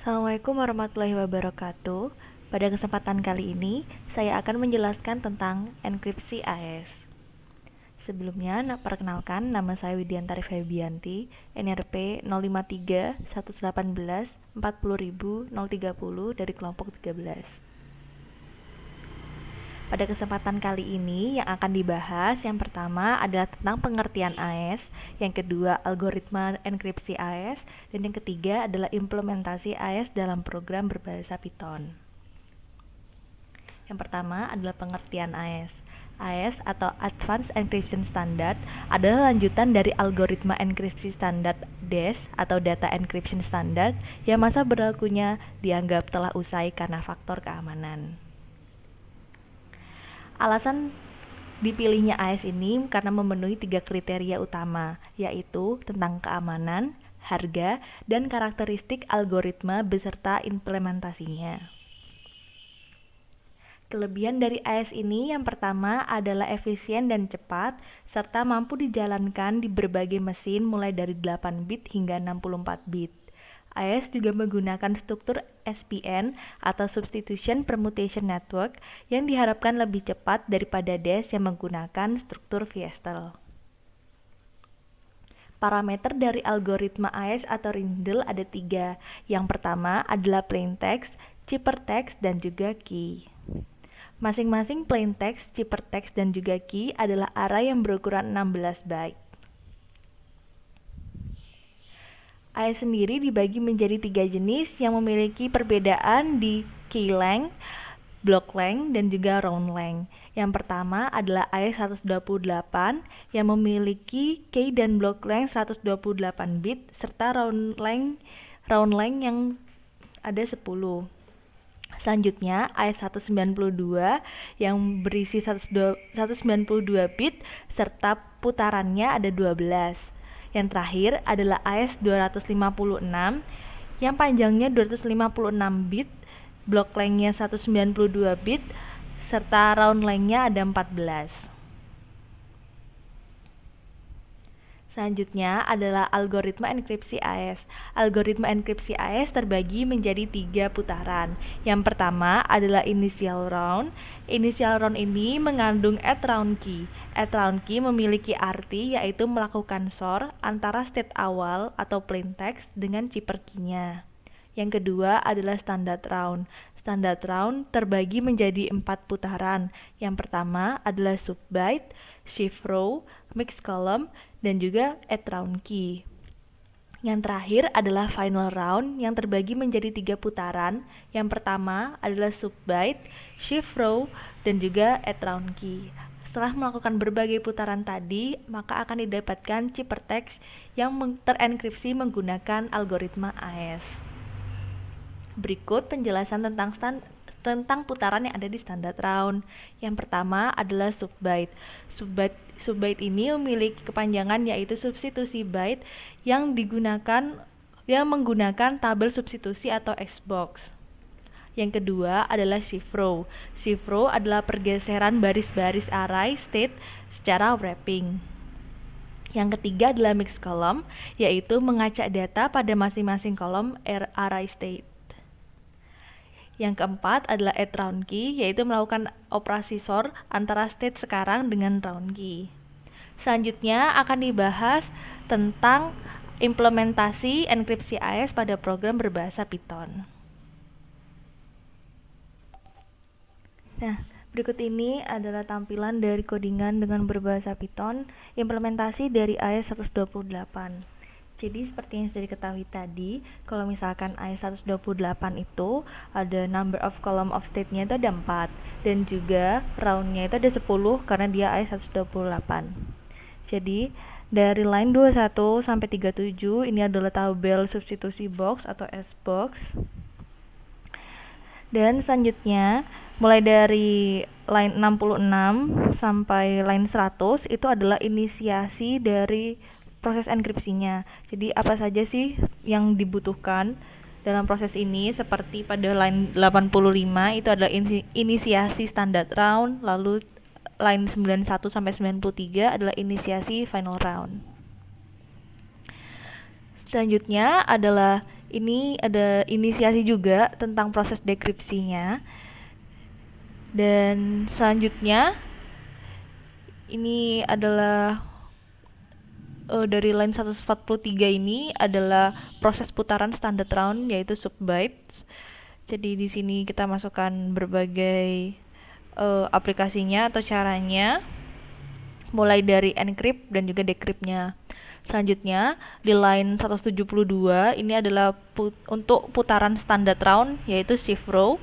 Assalamualaikum warahmatullahi wabarakatuh. Pada kesempatan kali ini, saya akan menjelaskan tentang enkripsi AES. Sebelumnya, perkenalkan, nama saya Widiantari Febianti, NRP 053 118 40030 dari kelompok 13. Pada kesempatan kali ini yang akan dibahas, yang pertama adalah tentang pengertian AES, yang kedua algoritma enkripsi AES, dan yang ketiga adalah implementasi AES dalam program berbahasa Python. Yang pertama adalah pengertian AES. AES atau Advanced Encryption Standard adalah lanjutan dari algoritma enkripsi standar DES atau Data Encryption Standard yang masa berlakunya dianggap telah usai karena faktor keamanan. Alasan dipilihnya AES ini karena memenuhi 3 kriteria utama, yaitu tentang keamanan, harga, dan karakteristik algoritma beserta implementasinya. Kelebihan dari AES ini yang pertama adalah efisien dan cepat, serta mampu dijalankan di berbagai mesin mulai dari 8 bit hingga 64 bit. AES juga menggunakan struktur SPN atau Substitution Permutation Network yang diharapkan lebih cepat daripada DES yang menggunakan struktur Fiestel. Parameter dari algoritma AES atau RINDL ada 3. Yang pertama adalah plain text, ciphertext, dan juga key. Masing-masing plain text, ciphertext, dan juga key adalah array yang berukuran 16 byte. AES sendiri dibagi menjadi 3 jenis yang memiliki perbedaan di key length, block length, dan juga round length. Yang pertama adalah AES 128 yang memiliki key dan block length 128 bit serta round length yang ada 10. Selanjutnya AES 192 yang berisi 192 bit serta putarannya ada 12. Yang terakhir adalah AES 256 yang panjangnya 256 bit, block length-nya 192 bit, serta round length-nya ada 14. Selanjutnya adalah algoritma enkripsi AES. Algoritma enkripsi AES terbagi menjadi 3 putaran. Yang pertama adalah initial round. Initial round ini mengandung add round key. Add round key memiliki arti yaitu melakukan SOR antara state awal atau plain text dengan cipher key-nya. Yang kedua adalah standard round. Standard round terbagi menjadi 4 putaran. Yang pertama adalah subbyte, shift row, mix column, dan juga add round key. Yang terakhir adalah final round yang terbagi menjadi 3 putaran. Yang pertama adalah subbyte, shift row, dan juga add round key. Setelah melakukan berbagai putaran tadi, maka akan didapatkan ciphertext yang terenkripsi menggunakan algoritma AES. Berikut penjelasan tentang putaran yang ada di standard round. Yang pertama adalah subbyte. Subbyte ini memiliki kepanjangan yaitu substitusi byte yang menggunakan tabel substitusi atau Xbox. Yang kedua adalah shift row. Shift row adalah pergeseran baris-baris array state secara wrapping. Yang ketiga adalah mix column, yaitu mengacak data pada masing-masing kolom array state. Yang keempat adalah add round key, yaitu melakukan operasi SOR antara state sekarang dengan round key. Selanjutnya akan dibahas tentang implementasi enkripsi AES pada program berbahasa Python. Nah, berikut ini adalah tampilan dari codingan dengan berbahasa Python implementasi dari AES 128. Jadi seperti yang sudah diketahui tadi, kalau misalkan AES 128 itu ada number of column of state-nya itu ada 4, dan juga round-nya itu ada 10 karena dia AES 128. Jadi dari line 21 sampai 37 ini adalah tabel substitusi box atau S-box. Dan selanjutnya mulai dari line 66 sampai line 100 itu adalah inisiasi dari proses enkripsinya. Jadi apa saja sih yang dibutuhkan dalam proses ini, seperti pada line 85 itu adalah inisiasi standard round, lalu line 91 sampai 93 adalah inisiasi final round. Selanjutnya adalah Ini ada inisiasi juga tentang proses dekripsinya. Dan selanjutnya ini adalah dari line 143 ini adalah proses putaran standard round yaitu sub bytes. Jadi di sini kita masukkan berbagai aplikasinya atau caranya, mulai dari encrypt dan juga decryptnya. Selanjutnya di line 172 ini adalah untuk putaran standard round yaitu shift row.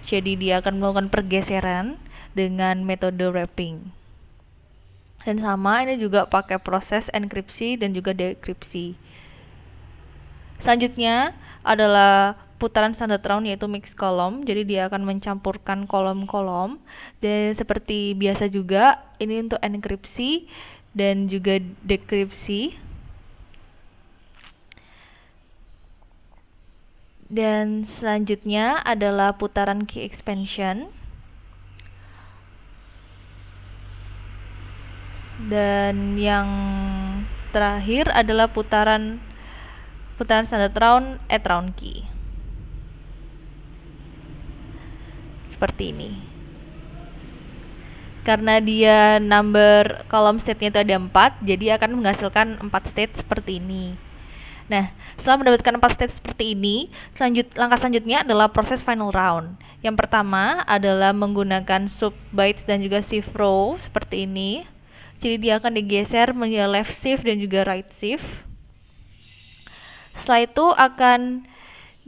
Jadi dia akan melakukan pergeseran dengan metode wrapping. Dan sama ini juga pakai proses enkripsi dan juga dekripsi. Selanjutnya adalah putaran standard round yaitu mix column. Jadi dia akan mencampurkan kolom-kolom. Dan seperti biasa juga ini untuk enkripsi dan juga dekripsi. Dan selanjutnya adalah putaran key expansion. Dan yang terakhir adalah putaran standard round add round key. Seperti ini. Karena dia number column state-nya itu ada 4, jadi akan menghasilkan 4 state seperti ini. Nah, setelah mendapatkan 4 state seperti ini, langkah selanjutnya adalah proses final round. Yang pertama adalah menggunakan sub bytes dan juga shift row seperti ini. Jadi dia akan digeser menjadi left shift dan juga right shift. Setelah itu akan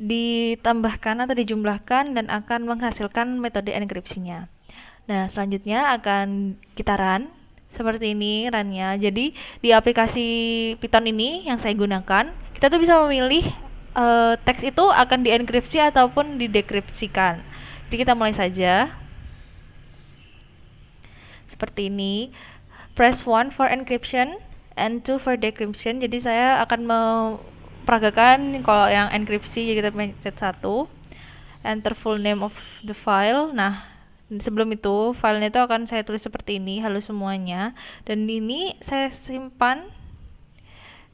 ditambahkan atau dijumlahkan dan akan menghasilkan metode enkripsinya. Nah, selanjutnya akan kita run seperti ini runnya. Jadi di aplikasi Python ini yang saya gunakan, kita tuh bisa memilih teks itu akan dienkripsi ataupun didekripsikan. Jadi kita mulai saja. Seperti ini. Press 1 for encryption and 2 for decryption. Jadi saya akan memperagakan kalau yang enkripsi, jadi kita pencet 1. Enter full name of the file. Nah, sebelum itu filenya itu akan saya tulis seperti ini, halo semuanya. Dan ini saya simpan.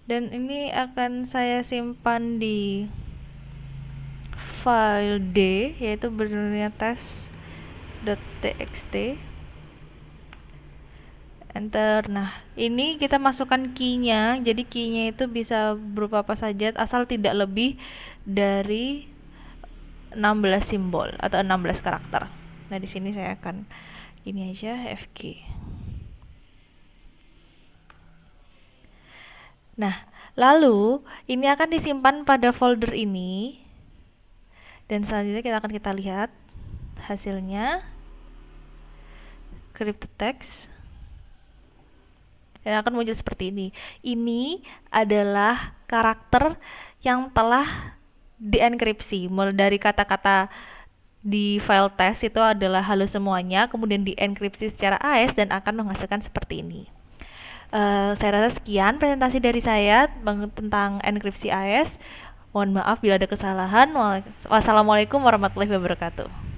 Dan ini akan saya simpan di file D, yaitu bentuknya test.txt. Enter. Nah, ini kita masukkan key-nya. Jadi key-nya itu bisa berupa apa saja asal tidak lebih dari 16 simbol atau 16 karakter. Nah, di sini saya akan ini aja fk. Nah, lalu ini akan disimpan pada folder ini. Dan selanjutnya kita lihat hasilnya. Crypto text. Dan akan muncul seperti ini. Ini adalah karakter yang telah dienkripsi. Mulai dari kata-kata di file test itu adalah halo semuanya, kemudian dienkripsi secara AES dan akan menghasilkan seperti ini. Saya rasa sekian presentasi dari saya tentang enkripsi AES. Mohon maaf bila ada kesalahan. Wassalamualaikum warahmatullahi wabarakatuh.